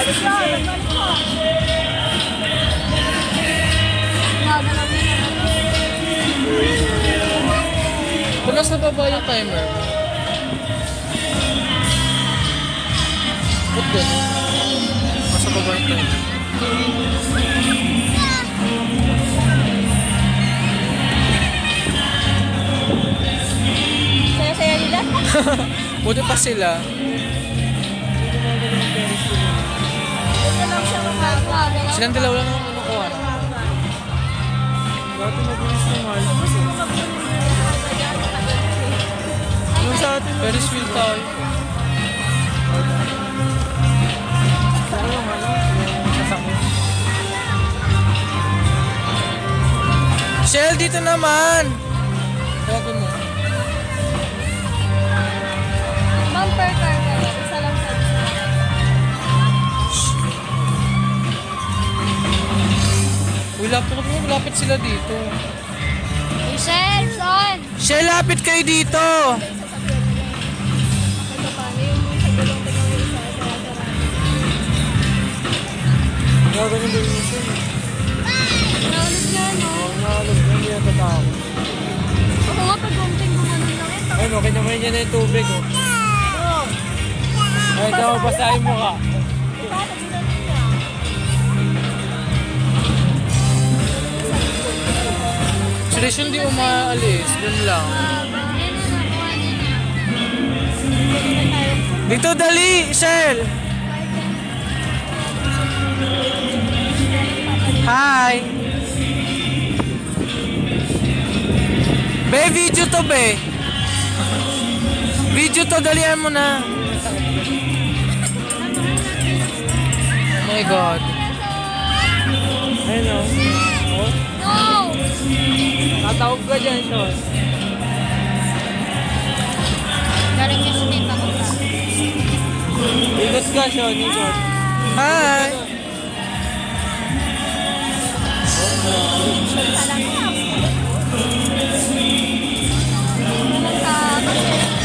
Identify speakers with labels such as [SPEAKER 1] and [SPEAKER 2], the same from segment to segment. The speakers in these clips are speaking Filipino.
[SPEAKER 1] Kung nasa baba yung timer. Ba't ganun? Nasa baba yung timer.
[SPEAKER 2] Saya-saya nila.
[SPEAKER 1] Buti pa sila. Silang dalawa lang naman manukuha.
[SPEAKER 3] Dati mabilis naman. Yung sa atin,
[SPEAKER 1] Ferris wheel tayo. Shell, dito naman! Tawagin mo.
[SPEAKER 2] Bumper car ka. Isa lang sa
[SPEAKER 1] Uy, lapit sila dito.
[SPEAKER 2] Michelle, son!
[SPEAKER 1] Shell, lapit kayo dito!
[SPEAKER 2] Ito pa, yung sa gulong ko yung isa sa
[SPEAKER 3] Kaya ganun din yung mission.
[SPEAKER 2] Naulog niya, no?
[SPEAKER 3] Naalog na niya tatawag.
[SPEAKER 2] Ako nga pag gumping gumanon lang ito.
[SPEAKER 3] Ayun, okay naman niya na yung tubig. Oh. Ay, ikaw, basahin mo ka.
[SPEAKER 1] Seryoso hindi umaalis. Doon lang. Dito, dali! Shell! Hi! Be, video to, be! Video to, dalihan mo na! Oh my God!
[SPEAKER 3] Ayun, oh. Oh.
[SPEAKER 2] No!
[SPEAKER 3] Tatawag ka dyan, Sean.
[SPEAKER 2] Galing niya sa tita ko ka.
[SPEAKER 3] Ikot ka, Sean. Ikot.
[SPEAKER 1] Hi!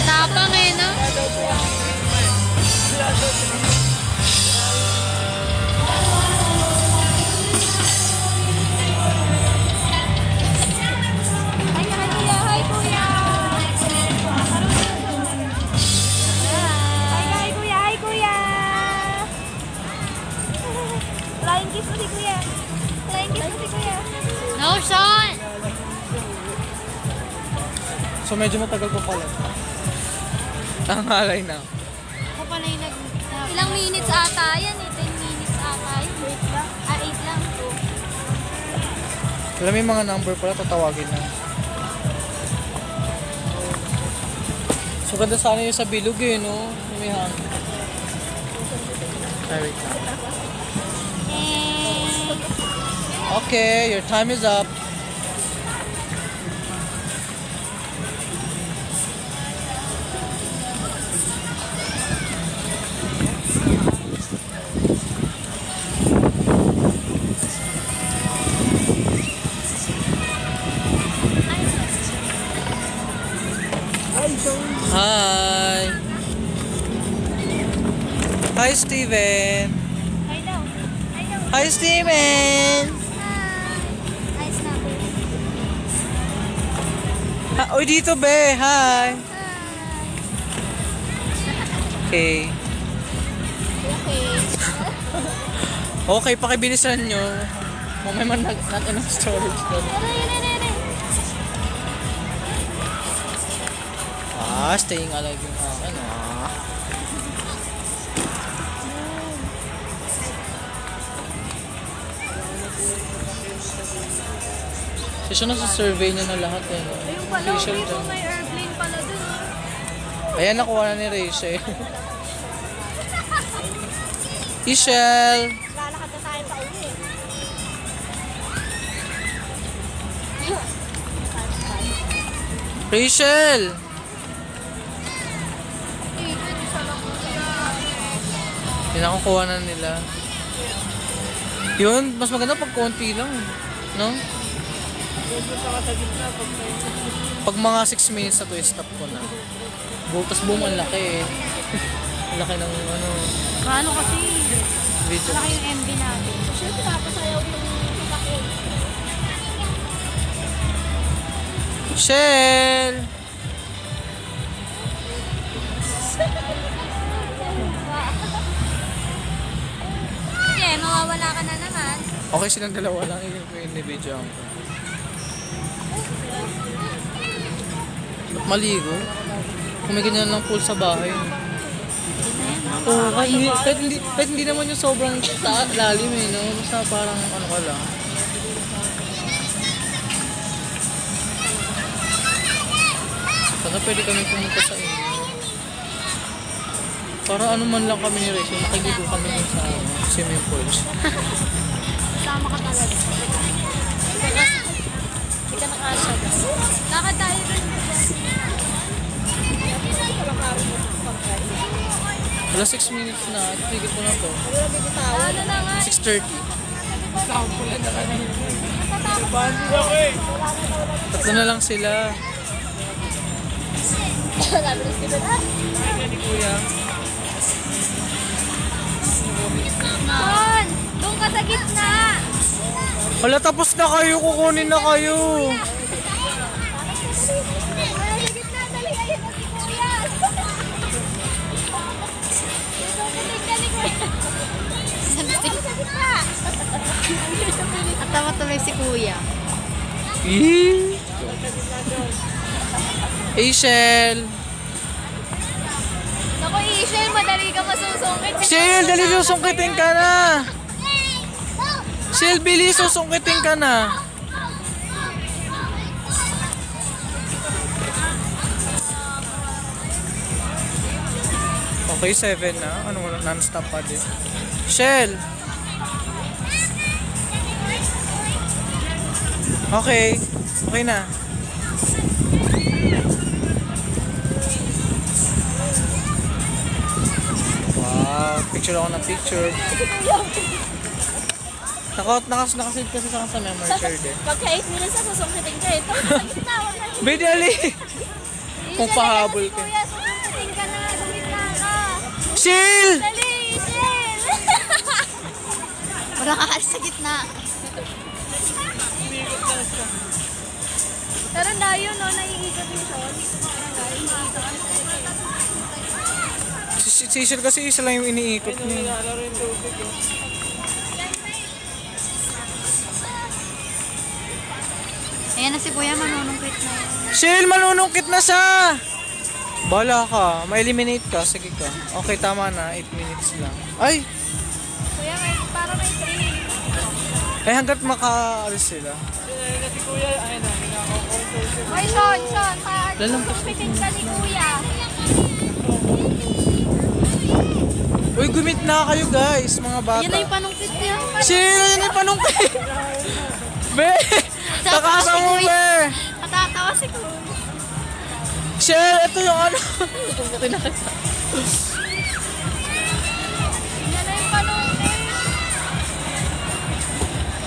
[SPEAKER 2] Tapang eh, no? Hi, kuya! Hi, kuya! Hi, kuya! Flying kiss mo si kuya. Flying kiss mo si kuya. No, Sean!
[SPEAKER 1] So medyo matagal pa pala. Tangalay na.
[SPEAKER 2] Ako pa na yung Ilang minutes ata yan eh. 10 minutes ata yun. 8 lang. 8 lang.
[SPEAKER 1] Alam mo yung mga number pala, tatawagin na. So ganda sana yung sa bilog eh, no? May hangin. Wait lang. Okay, your time is up. Hi. Hi, Steven.
[SPEAKER 2] Hi daw. Hi daw.
[SPEAKER 1] Hi, Steven.
[SPEAKER 2] Hi. Ayos na.
[SPEAKER 1] Uy, dito, be. Hi.
[SPEAKER 2] Hi.
[SPEAKER 1] Okay.
[SPEAKER 2] Okay.
[SPEAKER 1] Okay, pakibilisan nyo. Mamaya man natin ang storage doon. Staying alive yung akin, Kasi na sa survey niya na lahat eh. No?
[SPEAKER 2] Ayun pala,
[SPEAKER 1] Official
[SPEAKER 2] may
[SPEAKER 1] dyan.
[SPEAKER 2] may airplane pala dun.
[SPEAKER 1] Ayan, nakuha na ni Rachel. Rachel!
[SPEAKER 2] Lalakad na tayo pa uwi.
[SPEAKER 1] Rachel! Pinakukuha na nila. Yun, mas maganda pag konti lang. No? Pag mga 6 minutes na to, stop ko na. Butas boom, ang laki eh. Ang laki ng ano.
[SPEAKER 2] Kano kasi?
[SPEAKER 1] Video.
[SPEAKER 2] Malaki yung MB natin. So, syempre, papasayaw yung kapakil.
[SPEAKER 1] Shell!
[SPEAKER 2] Sige, mawawala ka na naman.
[SPEAKER 1] Okay silang dalawa lang yung video ko. Ba't maligo? Kung may ganyan lang pool sa bahay. Oo, kahit hindi naman yung sobrang lalim eh, no? Basta parang ano ka lang. Sana pwede kami pumunta sa inyo. Para ano man lang kami ni Rachel, makiligo kami dun sa swimming pool.
[SPEAKER 2] Sama ka talaga. Hindi ka nakasya. Lakad tayo rin.
[SPEAKER 1] Wala 6 minutes na, tigil ko na to.
[SPEAKER 2] Ano na nga?
[SPEAKER 1] 6:30. Tatlo na lang sila.
[SPEAKER 2] Son! Doon ka sa gitna!
[SPEAKER 1] Wala, tapos na kayo, kukunin na kayo.
[SPEAKER 2] Sa gitna, dali kayo na si Kuya! Sa gitna! At tama tuloy si Kuya.
[SPEAKER 1] Rachel!
[SPEAKER 2] Naku, Ishel, madali ka masusungkit.
[SPEAKER 1] Shell, dali susungkitin ka na. Shell, bilis, susungkitin ka na. Okay, 7 na. Ano wala, non-stop pa din. Shell! Okay. Okay na. Wow, picture ako ng picture. Nakasave kasi sa memory card eh.
[SPEAKER 2] Pagka 8 minutes na susungkitin ka ito. Sa gitna, wag na.
[SPEAKER 1] Bidali! Kung pahabol ka.
[SPEAKER 2] Kuya, susungkitin ka na. Sa gitna ka.
[SPEAKER 1] Shell!
[SPEAKER 2] Dali, Ishel! Wala ka sa gitna. Pero layo, no? Naiikot yung shot.
[SPEAKER 1] Si Shell kasi isa lang yung iniikot niya.
[SPEAKER 2] Ayan na si Kuya, manunungkit na.
[SPEAKER 1] Shell, manunungkit na siya! Bala ka, ma-eliminate ka, sige ka. Okay, tama na, 8 minutes lang. Ay!
[SPEAKER 2] Kuya, para may 3.
[SPEAKER 1] Eh hanggat makaalis sila.
[SPEAKER 2] Ay, Son,
[SPEAKER 1] Lalampas.
[SPEAKER 2] susungkitin ka ni Kuya.
[SPEAKER 1] Uy, gumit na kayo guys, mga bata.
[SPEAKER 2] Yan na yung panungkit niya.
[SPEAKER 1] Shell, yan yung panungkit! Be! Takasa mo, be!
[SPEAKER 2] Matatawa si Kuya.
[SPEAKER 1] Shell, ito yung ano.
[SPEAKER 2] Yan na yung panungkit.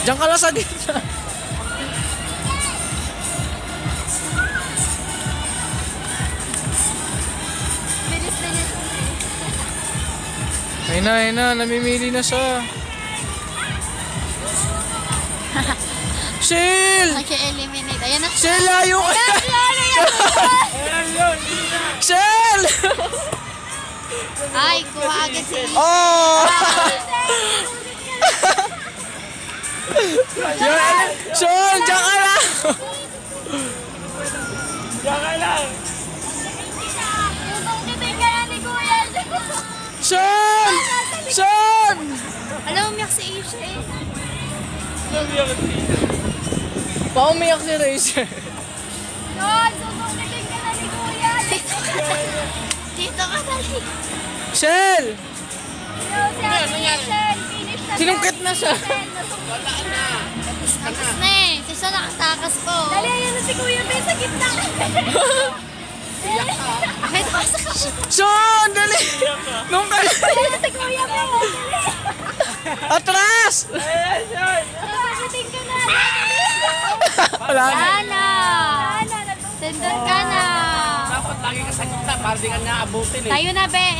[SPEAKER 1] Diyan ka lang sa gitna.
[SPEAKER 2] Bilis.
[SPEAKER 1] Ayun na, namimili na siya. Shell!
[SPEAKER 2] Nag-eliminate. Ayan na.
[SPEAKER 1] Shell, layo ka! Shell!
[SPEAKER 2] Ay, kuha agad si
[SPEAKER 1] Oh! Sean, diyan ka lang!
[SPEAKER 2] Susungkitin ka na ni Kuya.
[SPEAKER 1] Sean! Sean!
[SPEAKER 2] Alam mo, umiyak si Isha eh.
[SPEAKER 1] Paumiyak si Rachel.
[SPEAKER 2] Son, susungkitin ka na ni Kuya. Dito ka dali.
[SPEAKER 1] Shell!
[SPEAKER 2] Si Ate Michelle, finish na.
[SPEAKER 1] Sinungkit na siya.
[SPEAKER 2] Tapos na eh. Si Sean nakatakas po. Dali, ayan na si Kuya. May sa gitna. May tapos ka.
[SPEAKER 1] Sean, dali! Nung ka
[SPEAKER 2] Ayan na si Kuya po.
[SPEAKER 1] Atras!
[SPEAKER 2] Susungkitin ka na.
[SPEAKER 1] Wala na.
[SPEAKER 2] Ana. Sendon ka na.
[SPEAKER 3] Dapat lagi ka sa gitna para di ka niya abutin eh.
[SPEAKER 2] Tayo na, Ben.